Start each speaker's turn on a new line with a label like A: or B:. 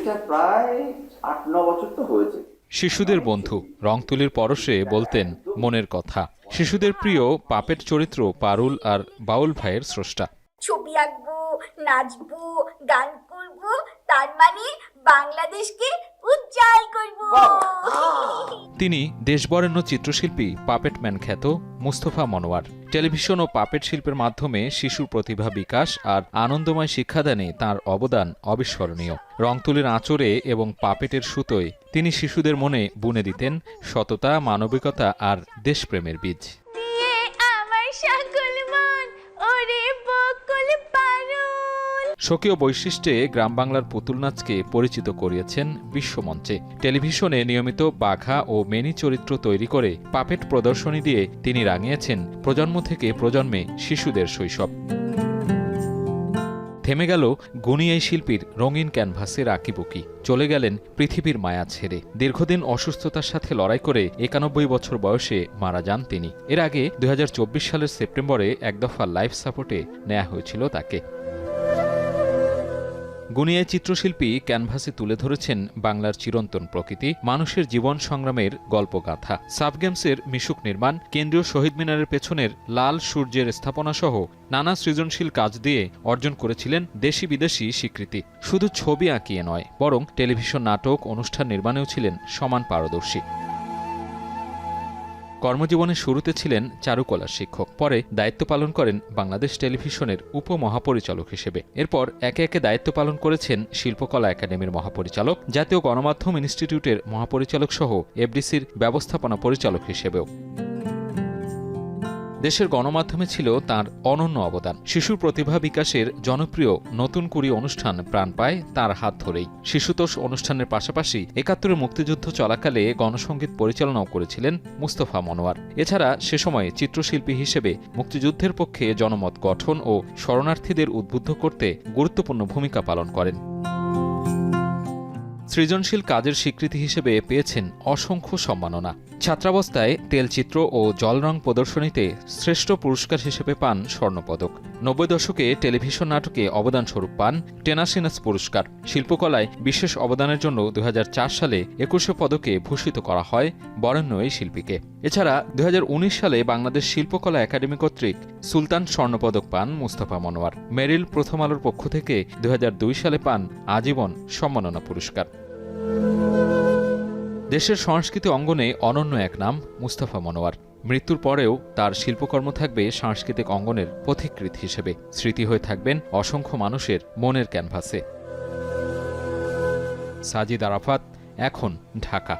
A: এটা প্রায় ৮-৯ বছর তো হয়েছে।
B: শিশুদের বন্ধু রংতুলির পরশে বলতেন মনের কথা। শিশুদের প্রিয় পাপেট চরিত্র পারুল আর বাউল ভাইয়ের স্রষ্টা।
C: ছবি আঁকবো, নাচবো, গান করবো, তার মানে বাংলাদেশকে উজ্জ্বল করবো।
B: তিনি দেশবরেণ্য চিত্রশিল্পী পাপেটম্যান খ্যাত মুস্তফা মনোয়ার। টেলিভিশন ও পাপেট শিল্পের মাধ্যমে শিশুর প্রতিভা বিকাশ আর আনন্দময় শিক্ষাদানে তাঁর অবদান অবিস্মরণীয়। রংতুলির আঁচড়ে এবং পাপেটের সুতোয় তিনি শিশুদের মনে বুনে দিতেন সততা, মানবিকতা আর দেশপ্রেমের বীজ। স্বকীয় বৈশিষ্ট্যে গ্রাম বাংলার পুতুল নাচকে পরিচিত করিয়েছেন বিশ্বমঞ্চে। টেলিভিশনে নিয়মিত বাঘা ও মেনি চরিত্র তৈরি করে পাপেট প্রদর্শনী দিয়ে তিনি রাঙিয়েছেন প্রজন্ম থেকে প্রজন্মে শিশুদের শৈশব। থেমে গেল গুণী এই শিল্পীর রঙিন ক্যানভাসের আঁকিবুকি। চলে গেলেন পৃথিবীর মায়া ছেড়ে। দীর্ঘদিন অসুস্থতার সাথে লড়াই করে ৯১ বছর বয়সে মারা যান তিনি। এর আগে ২০২৪ সালের সেপ্টেম্বরে একদফা লাইফ সাপোর্টে নেওয়া হয়েছিল তাকে। গুণী এই চিত্রশিল্পী ক্যানভাসে তুলে ধরেছেন বাংলার চিরন্তন প্রকৃতি, মানুষের জীবন সংগ্রামের গল্পগাথা। সাব গেমসের মিশুক নির্মাণ, কেন্দ্রীয় শহীদ মিনারের পেছনের লাল সূর্যের স্থাপনাসহ নানা সৃজনশীল কাজ দিয়ে অর্জন করেছিলেন দেশি বিদেশি স্বীকৃতি। শুধু ছবি আঁকিয়ে নয়, বরং টেলিভিশন নাটক, অনুষ্ঠান নির্মাণেও ছিলেন সমান পারদর্শী। কর্মজীবনের শুরুতে ছিলেন চারুকলার শিক্ষক, পরে দায়িত্ব পালন করেন বাংলাদেশ টেলিভিশনের উপমহাপরিচালক হিসেবে। এরপর একে একে দায়িত্ব পালন করেছেন শিল্পকলা একাডেমির মহাপরিচালক, জাতীয় গণমাধ্যম ইনস্টিটিউটের মহাপরিচালক সহ এফডিসির ব্যবস্থাপনা পরিচালক হিসেবেও। দেশের গণমাধ্যমে ছিল তাঁর অনন্য অবদান। শিশুর প্রতিভা বিকাশের জনপ্রিয় নতুন কুড়ি অনুষ্ঠান প্রাণ পায় তাঁর হাত ধরেই। শিশুতোষ অনুষ্ঠানের পাশাপাশি ৭১ মুক্তিযুদ্ধ চলাকালে গণসংগীত পরিচালনাও করেছিলেন মুস্তফা মনোয়ার। এছাড়া সে সময়ে চিত্রশিল্পী হিসেবে মুক্তিযুদ্ধের পক্ষে জনমত গঠন ও শরণার্থীদের উদ্বুদ্ধ করতে গুরুত্বপূর্ণ ভূমিকা পালন করেন। সৃজনশীল কাজের স্বীকৃতি হিসেবে পেয়েছেন অসংখ্য সম্মাননা। ছাত্রাবস্থায় তেলচিত্র ও জলরং প্রদর্শনীতে শ্রেষ্ঠ পুরস্কার হিসেবে পান স্বর্ণপদক। ৯০ দশকে টেলিভিশন নাটকে অবদানস্বরূপ পান টেনাসিনাস পুরস্কার। শিল্পকলায় বিশেষ অবদানের জন্য ২০০৪ সালে ২১ পদকে ভূষিত করা হয় বরেণ্য এই শিল্পীকে। এছাড়া ২০১৯ সালে বাংলাদেশ শিল্পকলা একাডেমি কর্তৃক সুলতান স্বর্ণপদক পান মুস্তফা মনোয়ার। মেরিল প্রথম আলোর পক্ষ থেকে ২০০২ সালে পান আজীবন সম্মাননা পুরস্কার। দেশের সংস্কৃতি অঙ্গনে অনন্য এক নাম মুস্তফা মনোয়ার। মৃত্যুর পরেও তার শিল্পকর্ম থাকবে সাংস্কৃতিক অঙ্গনের পথিকৃৎ হিসেবে। স্মৃতি হয়ে থাকবেন অসংখ্য মানুষের মনের ক্যানভাসে। সাজিদ আরাফাত, এখন, ঢাকা।